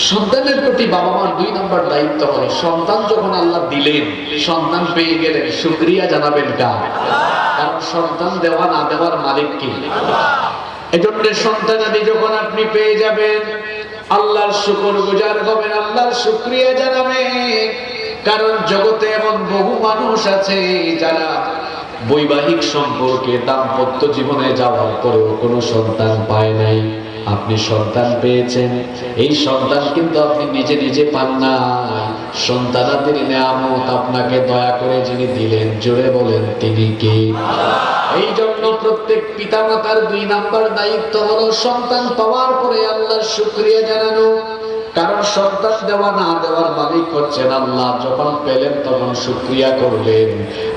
সন্তানের প্রতি বাবা মার 2 নম্বর দায়িত্ব হলো সন্তান যখন আল্লাহ দিলেন, সন্তান পেয়ে গেলেন, শুকরিয়া জানাবেন কার? কারণ সন্তান দেওয়া না দেওয়ার মালিক কে? এজন্য সন্তানাদি যখন আপনি পেয়ে যাবেন, আল্লাহর শুকরগুজার হবেন, আল্লাহর শুকরিয়া জানাবেন। কারণ জগতে এমন বহু মানুষ আছে যারা বৈবাহিক সম্পর্কে দাম্পত্য জীবনে যাওয়ার পরেও কোনো সন্তান পায় নাই। আপনি সন্তান পেয়েছেন, এই সন্তান কিন্তু আপনি নিজে নিজে পান না। সন্তানাদের নেয়ামত আপনাকে দয়া করে যিনি দিলেন, জোরে বলেন তিনি কে? এই জন্য প্রত্যেক পিতামাতার 2 নম্বর দায়িত্ব হলো সন্তান পাওয়ার পরে আল্লাহর শুকরিয়া জানানো। কারণ সন্তান দেওয়া না দেওয়ার মালিক হচ্ছেন আল্লাহ। যখন পেলেন তখন শুকরিয়া করবেন।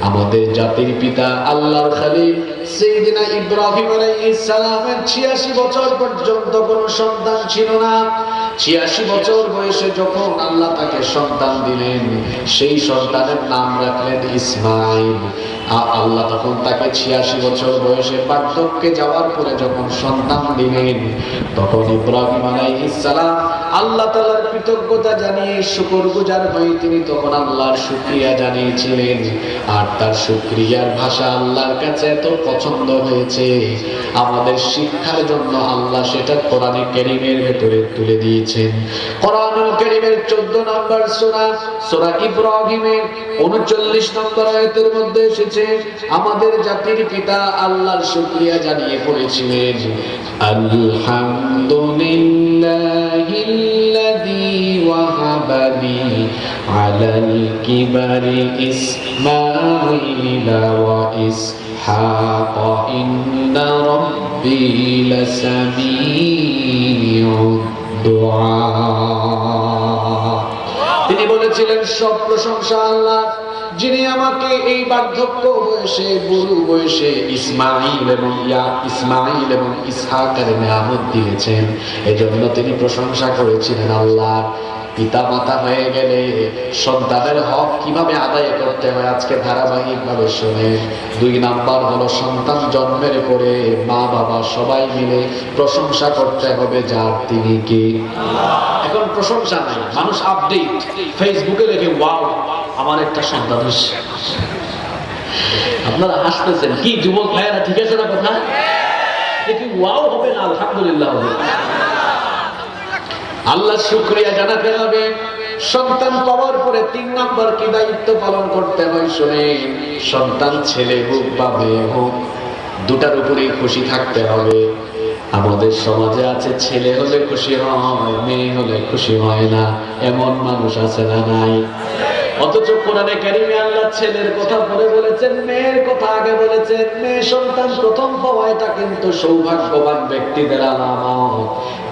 আমাদের জাতির পিতা আল্লাহর খলিল সাইয়েদনা ইব্রাহিম আলাইহিস সালামের 86 বছর পর্যন্ত কোনো সন্তান ছিল না। 86 বছর বয়সে যখন আল্লাহ তাকে সন্তান দিলেন, সেই সন্তানের নাম রাখলেন ইসমাঈল। আল্লাহ তখন তাকে 86 বছর বয়সে বার্ধক্যে যাওয়ার পরে যখন সন্তান দিলেন, তখন ইব্রাহিম আলাইহিস সালাম আল্লাহ তাআলার কৃতজ্ঞতা জানিয়ে শুকরগুজার হয়ে তিনি তখন আল্লাহর শুকরিয়া জানিয়েছিলেন। আর তার শুকরিয়ার ভাষা আল্লাহর কাছে এত পছন্দ হয়েছে, আমাদের শিক্ষার জন্য আল্লাহ সেটা কোরআনে কারীমের ভেতরে তুলে দিয়েছেন। কোরআনুল কারীমের 14 নম্বর সূরা, সূরা ইব্রাহিমের 39 নম্বর আয়াতের মধ্যে এসেছে, আমাদের জাতির পিতা আল্লাহর শুকরিয়া জানিয়ে পড়েছিলেন, আলহামদুলিল্লাহিল্লাযী ওয়াহাবালি আলাল কিবারি ইসমাঈল ওয়া ইসহাক ইন্না রাব্বী লাসামিউদ দুআ। তিনি বলেছিলেন সব প্রশংসা আল্লাহ, যিনি আমাকে এই বার্ধক্য বয়সে, বুড়ো বয়সে ইসমাঈল এবং ইসহাকের নিয়ামত দিয়েছেন। এজন্য তিনি প্রশংসা করেছিলেন আল্লাহ। পিতা মাতা হয়ে গেলে সন্তানের হক কিভাবে আদায় করতে হয় আজকে ধারাবাহিকভাবে শুনে। 2 নাম্বার হলো সন্তান জন্মের পরে মা বাবা সবাই মিলে প্রশংসা করতে হবে যার, তিনি কে? এখন প্রশংসা নাই, মানুষ আপডেট ফেসবুকে লেখে ওয়াও আমার একটা সন্তান হয়েছে। আপনারা হাসতেছেন কি যুবক ভাইয়েরা? ঠিক আছে না কথা? দেখি ওয়াও হবে না আলহামদুলিল্লাহ হবে। আল্লাহ শুকরিয়া জানাতে হবে। সন্তান পাওয়ার পরে 3 নম্বর কি দায়িত্ব পালন করতে হয় শুনেন। সন্তান ছেলে হোক বা মেয়ে হোক, দুটার উপরেই খুশি থাকতে হবে। আমাদের সমাজে আছে ছেলে হলে খুশি হয়, মেয়ে হলে খুশি হয় না, এমন মানুষ আছে না নাই? অথচ কোরআনে কারীমে আল্লাহ ছেলের কথা পরে বলেছেন, মেয়ের কথা আগে বলেছেন। মেয়ে সন্তান প্রথম পাওয়া এটা কিন্তু সৌভাগ্যবান ব্যক্তিদের আলামত।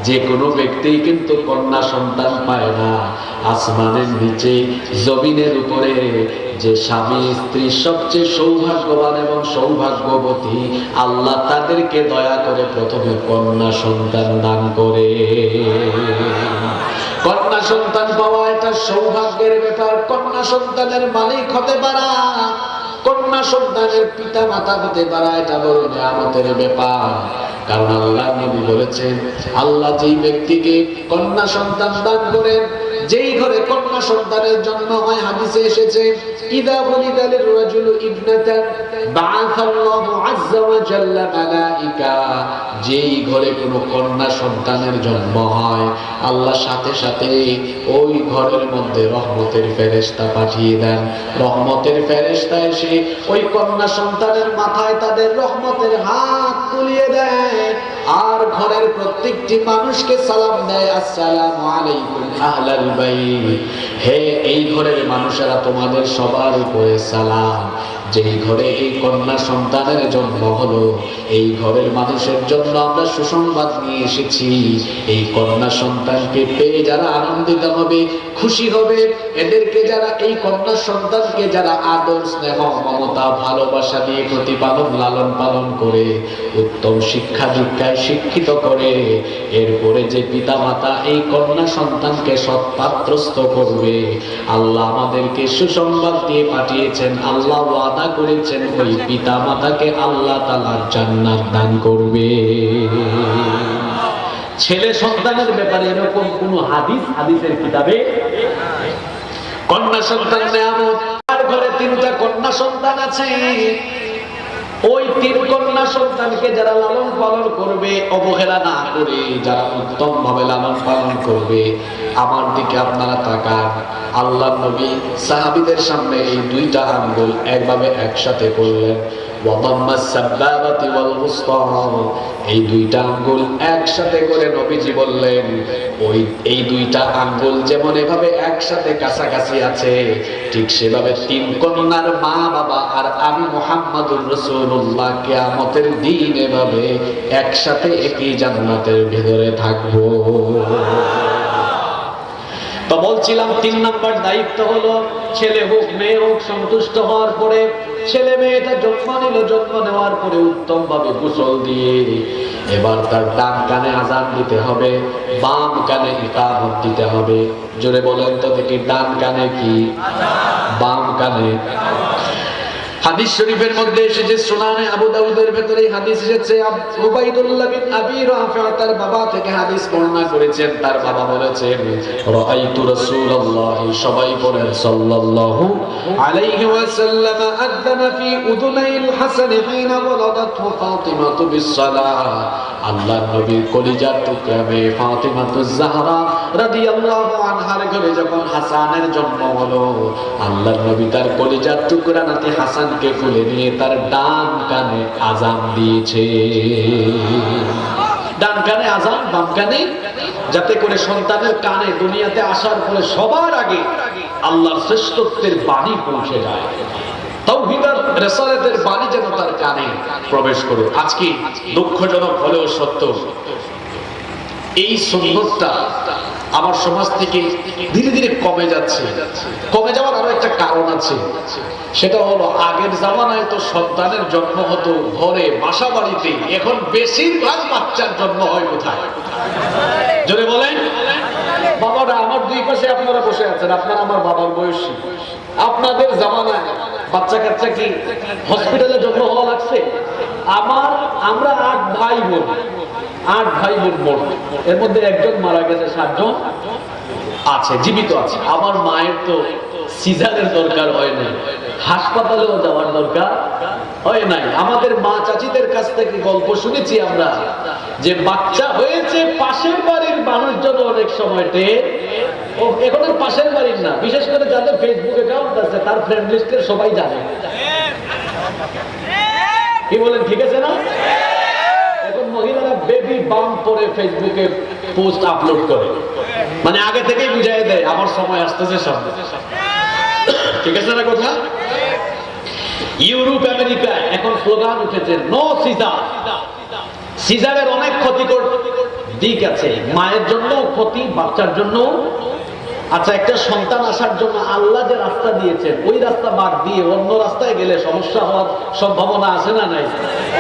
যে কোনো ব্যক্তি কিন্তু কন্যা সন্তান পায় না। আসমানের নিচে জমিনের উপরে যে স্বামী স্ত্রী সবচেয়ে সৌভাগ্যবান এবং সৌভাগ্যবতী, আল্লাহ তাদেরকে দয়া করে প্রথমে কন্যা সন্তান দান করে। কন্যা সন্তান পাওয়া এটা সৌভাগ্যের ব্যাপার। কন্যা সন্তানের মালিক হতে পারা, কন্যা সন্তানের পিতা মাতা হতে পারা, এটা বড় নিয়ামতের ব্যাপার। কারণ আল্লাহ নবী বলেছেন, আল্লাহ যেই ব্যক্তিকে কন্যা সন্তান দান করেন, যেই ঘরে কন্যা সন্তানের জন্ম হয়, হাদিসে এসেছে, ইদা বুলিদালির রাজুলু ইবনাতান বাআসাল্লাহু আযজা ওয়া জাল্লা মালাইকা। যেই ঘরে কোনো কন্যা সন্তানের জন্ম হয়, আল্লাহ সাথে সাথে ওই ঘরের মধ্যে রহমতের ফেরেশতা পাঠিয়ে দেন। রহমতের ফেরেশতা এসে ওই কন্যা সন্তানের মাথায় তাদের রহমতের হাত বুলিয়ে দেয়, আর ঘরের প্রত্যেকটি মানুষকে সালাম দেয়, আসসালামু আলাইকুম আহলাল বাইত। হে এই ঘরের মানুষেরা, তোমাদের সবার উপরে সালাম। যেই ঘরে এই কন্যা সন্তানের জন্ম হলো, এই ঘরের মানুষের জন্য আমরা সুসংবাদ নিয়ে এসেছি। এই কন্যা সন্তানকে পেয়ে যারা আনন্দিত হবে, খুশি হবে, এদেরকে যারা, এই কন্যা সন্তানকে যারা আদর স্নেহ মমতা ভালোবাসা দিয়ে প্রতিপালন লালন পালন করে উত্তম শিক্ষা দীক্ষায় শিক্ষিত করে, এরপরে যে পিতা মাতা এই কন্যা সন্তানকে সৎপাত্রস্থ করবে, আল্লাহ আমাদেরকে সুসংবাদ দিয়ে পাঠিয়েছেন। আল্লাহ ওয়াদা করেছেন ওই পিতা মাতাকে আল্লাহ তাআলা জান্নাত দান করবে। ছেলে সন্তানের ব্যাপারে এরকম কোন হাদিসের কিতাবে কন্যা সন্তান নেয়ামত। আর ঘরে 3টা কন্যা সন্তান আছে, ওই 3 কন্যা সন্তানকে যারা লালন পালন করবে, অবহেলা না করে যারা উত্তম ভাবে লালন পালন করবে, আমার দিকে আপনারা তাকান। আল্লাহর নবী সাহাবীদের সামনে এই 2টা আঙ্গুল একভাবে একসাথে করলেন, এই 2টা আঙ্গুল একসাথে করে নবীজি বললেন, এই 2টা আঙ্গুল যেমন এভাবে একসাথে কাছাকাছি আছে, ঠিক সেভাবে 3 কন্যার মা বাবা আর আমি মুহাম্মাদুর রাসূলুল্লাহ কিয়ামতের দিন এভাবে একসাথে একই জান্নাতের ভিতরে থাকবো। তো বলছিলাম 3 নাম্বার দায়িত্ব হলো ছেলে হোক মেয়ে হোক সন্তুষ্ট হওয়ার পরে, ছেলে মেয়েটা জন্ম নিল, জন্ম নেওয়ার পরে উত্তম ভাবে গোসল দিয়ে এবার তার ডান কানে আযান দিতে হবে, বাম কানে ইকামত দিতে হবে। জোরে বলেন তো দেখি, ডান কানে কি, বাম কানে। হাদিস শরীফের মধ্যে এসেছে, সুনানে আবু দাউদের ভেতরে হাদিস এসেছে, উবাইদুল্লাহ বিন আবি রাফি তার বাবা থেকে হাদিস বর্ণনা করেছেন। তার বাবা বলেছেন, রাআইতু রাসূলুল্লাহ, সবাই বলেন সাল্লাল্লাহু আলাইহি ওয়াসাল্লাম, আযানা ফি উযুনাইল হাসান হিনা ওয়ালাদাতহু ফাতিমাতু বিসসালাহ। আল্লাহর নবীর কলিজার টুকরা মেয়ে ফাতিমাতুজ জাহরা রাদিয়াল্লাহু আনহার ঘরে যখন হাসানের জন্ম হলো, আল্লাহর নবী তার কলিজার টুকরা নাতি হাসানকে কোলে নিয়ে তার ডান কানে আযান দিয়েছে। ডান কানে আযান, বাম কানে, যাতে করে সন্তানের কানে দুনিয়াতে আসার পরে সবার আগে আল্লাহর শ্রেষ্ঠত্বের বাণী পৌঁছে যায়, তাওহীদ আর রিসালাতের বাণী যেন তার কানে প্রবেশ করে। আজকে দুঃখজনক হলেও সত্য, এই সুন্নতটা আমার সমাজ থেকে ধীরে ধীরে কমে যাচ্ছে। কমে যাওয়ার আরো একটা কারণ আছে, সেটা হলো আগের জামানায় তো সন্তানের জন্ম হতো ঘরে বাসা বাড়িতে, এখন বেশিরভাগ বাচ্চার জন্ম হয় কোথায়? জোরে বলেন। বাবারা আমার 2 পাশে আপনারা বসে আছেন, আপনারা আমার বাবার বয়সী। আপনাদের জামানায় বাচ্চা কাচ্চা কি হসপিটালে জন্ম হওয়া লাগছে? আমরা 8 ভাই বোন, 8 ভাই বোন মোট, এর মধ্যে একজন মারা গেছে, 7 জন আছে, জীবিত আছে। আমার মায়ের তো সিজারের দরকার হয় নাই, হাসপাতালেও যাওয়ার দরকার হয় নাই। আমাদের মা চাচিদের কাছ থেকে গল্প শুনেছি আমরা, যে বাচ্চা হয়েছে পাশের বাড়ির মানুষজন অনেক সময় এখন আর পাশের বাড়ির না, বিশেষ করে যাদের ফেসবুক অ্যাকাউন্ট আছে তার ফ্রেন্ড লিস্টের সবাই জানে। কি বলেন, ঠিক আছে না? এখন মহিলারা বেবি বাম্প করে ফেসবুকে পোস্ট আপলোড করে, মানে আগে থেকেই বুঝাই দেয় আমার সময় আসতেছে সামনে। ঠিক আছে না কথা? ইউরোপ আমেরিকায় এখন স্লোগান উঠেছে, নো সিজার। সিজারের অনেক ক্ষতিকর দিক আছে, মায়ের জন্য ক্ষতি, বাচ্চার জন্য। আচ্ছা, একটা সন্তান আসার জন্য আল্লাহ যে রাস্তা দিয়েছেন, ওই রাস্তা বাদ দিয়ে অন্য রাস্তায় গেলে সমস্যা হওয়ার সম্ভাবনা আছে না নাই?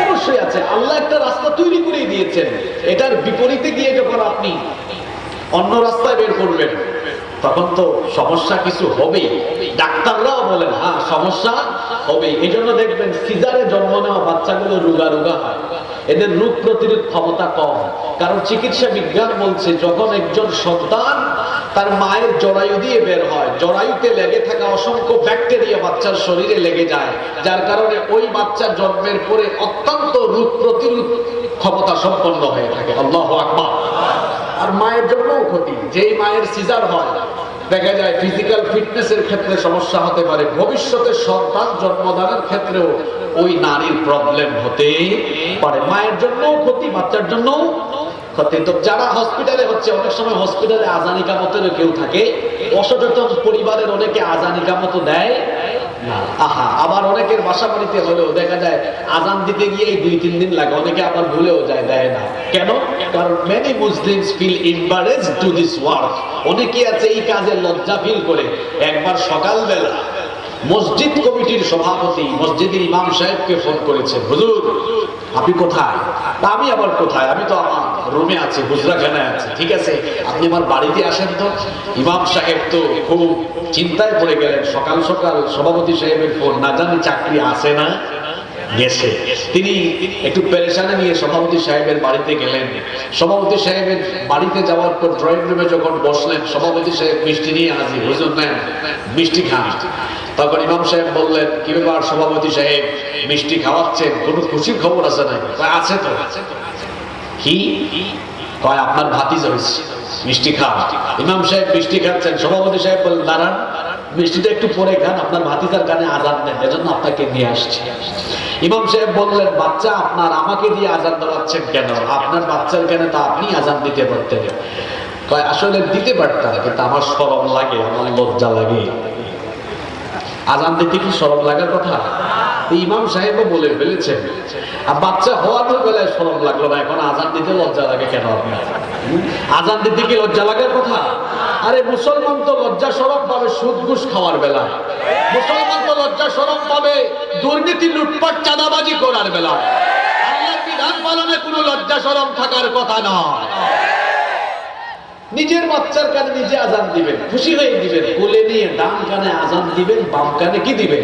অবশ্যই আছে। আল্লাহ একটা রাস্তা তৈরি করে দিয়েছেন, এটার বিপরীতে গিয়ে যখন আপনি অন্য রাস্তায় বের করবেন তখন তো সমস্যা কিছু হবেই। ডাক্তাররাও বলেন হ্যাঁ সমস্যা হবে। এই জন্য দেখবেন সিজারে জন্ম নেওয়া বাচ্চাগুলো রোগা রোগা হয়, এদের রোগ প্রতিরোধ ক্ষমতা কম। কারণ চিকিৎসা বিজ্ঞান বলছে, যখন একজন সন্তান তার মায়ের জরায়ু দিয়ে বের হয়, জরায়ুতে লেগে থাকা অসংখ্য ব্যাকটেরিয়া বাচ্চার শরীরে লেগে যায়, যার কারণে ওই বাচ্চা জন্মের পরে অত্যন্ত রোগ প্রতিরোধ ক্ষমতা সম্পন্ন হয়ে থাকে। আল্লাহু আকবার। আর মায়ের জন্যও ক্ষতি, যেই মায়ের সিজার হয় দেখা যায় ফিজিক্যাল ফিটনেসের ক্ষেত্রে সমস্যা হতে পারে, ভবিষ্যতে সন্তান জন্মদানের ক্ষেত্রেও ওই নারীর প্রবলেম হতে পারে। মায়ের জন্যও ক্ষতি, বাচ্চার জন্যও ক্ষতি। তো যারা হসপিটালে হচ্ছে, অনেক সময় হসপিটালে আযান ইকামতেরও কেউ থাকে, অসচেতন পরিবারের অনেকে আযান ইকামত দেয় না। আবার অনেকের বাসা বাড়িতে হলেও দেখা যায় আযান দিতে গিয়ে 2-3 দিন লাগে, অনেকে আবার ভুলেও যায়, দেয় না। কেন? কারণ many Muslims feel embarrassed to this work. অনেকে আছে এই কাজে লজ্জা ফিল করে। একবার সকালবেলা মসজিদ কমিটির সভাপতি মসজিদের ইমাম সাহেবকে ফোন করেছেন, হুজুর আপনি কোথায়? আমি আবার কোথায়, আমি তো আমার রুমে আছি, গুজরাখানায় আছি। ঠিক আছে, আপনি আমার বাড়িতে আসেন তো। ইমাম সাহেব তো খুব চিন্তায় পড়ে গেলেন, সকাল সকাল সভাপতি সাহেবের ফোন, না জানি চাকরি আছে না গেছে। তিনি একটু পেরেশানি নিয়ে সভাপতি সাহেবের বাড়িতে গেলেন। সভাপতি সাহেবের বাড়িতে যাওয়ার পর ড্রয়িং রুমে যখন বসলেন, সভাপতি সাহেব মিষ্টি নিয়ে হাজির। হুজুর নেন, মিষ্টি খান। তখন ইমাম সাহেব বললেন, কি ব্যাপার সভাপতি সাহেব, মিষ্টি খাওয়াচ্ছেন, কোনো খুশির খবর আছে নাকি? আছে তো। কি কয়? আপনার ভাতিজা হয়েছে, মিষ্টি খান। ইমাম সাহেব মিষ্টি খাচ্ছেন, সভাপতি সাহেব বললেন, দাঁড়ান, মিষ্টিটা একটু পরে খান, আপনার ভাতিজার কানে আজান দেন, এজন্য আপনাকে নিয়ে আসছি। ইমাম সাহেব বললেন, বাচ্চা আপনার আমাকে দিয়ে আজান দেওয়াচ্ছেন কেন? আপনার বাচ্চার কানে তো আপনি আজান দিতে পারতেন। কয়, আসলে দিতে পারতাম, কিন্তু আমার শরম লাগে, আমার লজ্জা লাগে। আজান দিতে কি শরম লাগার কথা? ইমাম সাহেবও বলে ফেলেছেন, আর বাচ্চা হওয়ার বেলায় শরম লাগলো না, এখন আজান দিতে লজ্জা লাগে কেন? আপনার আজান দিতে কি লজ্জা লাগার কথা? আরে মুসলমান তো লজ্জা শরম পাবে সুদ ঘুষ খাওয়ার বেলায়, মুসলমান তো লজ্জা শরম পাবে দুর্নীতি লুটপাট চাঁদাবাজি করার বেলায়। আল্লাহর বিধান পালনে কোনো লজ্জা শরম থাকার কথা নয়। নিজের বাচ্চার কানে নিজে আজান দিবেন, খুশি হয়ে দিবেন, কোলে নিয়ে ডান কানে আজান দিবেন, বাম কানে কি দিবেন?